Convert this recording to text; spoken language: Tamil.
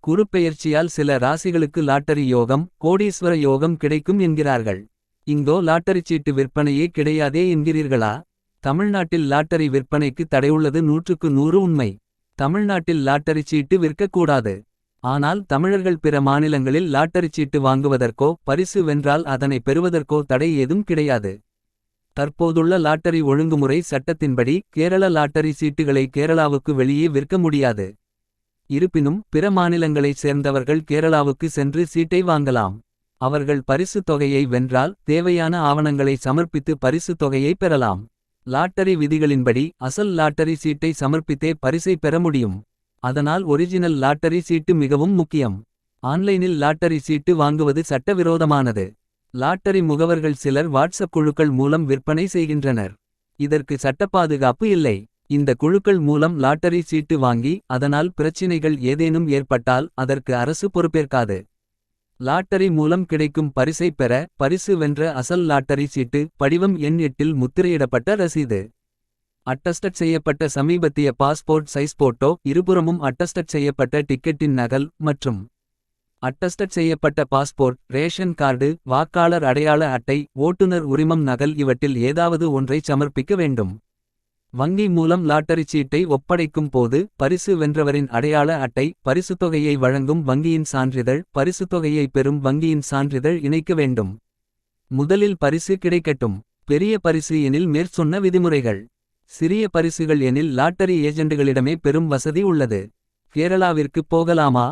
குருப்பெயர்ச்சியால் சில ராசிகளுக்கு லாட்டரி யோகம், கோடீஸ்வர யோகம் கிடைக்கும் என்கிறார்கள். இங்கோ லாட்டரி சீட்டு விற்பனையே கிடையாதே என்கிறீர்களா? தமிழ்நாட்டில் லாட்டரி விற்பனைக்கு தடையுள்ளது 100க்கு 100 உண்மை. தமிழ்நாட்டில் லாட்டரி சீட்டு விற்கக்கூடாது. ஆனால் தமிழர்கள் பிற மாநிலங்களில் லாட்டரி சீட்டு வாங்குவதற்கோ பரிசு வென்றால் அதனை பெறுவதற்கோ தடை ஏதும் கிடையாது. தற்போதுள்ள லாட்டரி ஒழுங்குமுறை சட்டத்தின்படி கேரள லாட்டரி சீட்டுகளை கேரளாவுக்கு வெளியே விற்க முடியாது. இருப்பினும் பிற மாநிலங்களைச் சேர்ந்தவர்கள் கேரளாவுக்கு சென்று சீட்டை வாங்கலாம். அவர்கள் பரிசு தொகையை வென்றால் தேவையான ஆவணங்களை சமர்ப்பித்து பரிசு தொகையை பெறலாம். லாட்டரி விதிகளின்படி அசல் லாட்டரி சீட்டை சமர்ப்பித்தே பரிசை பெற முடியும். அதனால் ஒரிஜினல் லாட்டரி சீட்டு மிகவும் முக்கியம். ஆன்லைனில் லாட்டரி சீட்டு வாங்குவது சட்டவிரோதமானது. லாட்டரி முகவர்கள் சிலர் வாட்ஸ்அப் குழுக்கள் மூலம் விற்பனை செய்கின்றனர். இதற்கு சட்டப்பாதுகாப்பு இல்லை. இந்த குழுக்கள் மூலம் லாட்டரி சீட்டு வாங்கி அதனால் பிரச்சினைகள் ஏதேனும் ஏற்பட்டால் அதற்கு அரசு பொறுப்பேற்காது. லாட்டரி மூலம் கிடைக்கும் பரிசை பெற பரிசு வென்ற அசல் லாட்டரி சீட்டு படிவம் எண் 8இல் முத்திரையிடப்பட்ட ரசீது. அட்டஸ்டட் செய்யப்பட்ட சமீபத்திய பாஸ்போர்ட் சைஸ் போட்டோ, இருபுறமும் அட்டஸ்டட் செய்யப்பட்ட டிக்கெட்டின் நகல் மற்றும் அட்டஸ்டட் செய்யப்பட்ட பாஸ்போர்ட், ரேஷன் கார்டு, வாக்காளர் அடையாள அட்டை, ஓட்டுநர் உரிமம் நகல் இவற்றில் ஏதாவது ஒன்றை சமர்ப்பிக்க வேண்டும். வங்கி மூலம் லாட்டரி சீட்டை ஒப்படைக்கும் போது பரிசு வென்றவரின் அடையாள அட்டை, பரிசுத்தொகையை வழங்கும் வங்கியின் சான்றிதழ், பரிசுத்தொகையை பெறும் வங்கியின் சான்றிதழ் இணைக்க வேண்டும். முதலில் பரிசு கிடைக்கட்டும். பெரிய பரிசு எனில் மேற்சொன்ன விதிமுறைகள். சிறிய பரிசுகள் எனில் லாட்டரி ஏஜெண்டுகளிடமே பெறும் வசதி உள்ளது. கேரளாவிற்கு போகலாமா?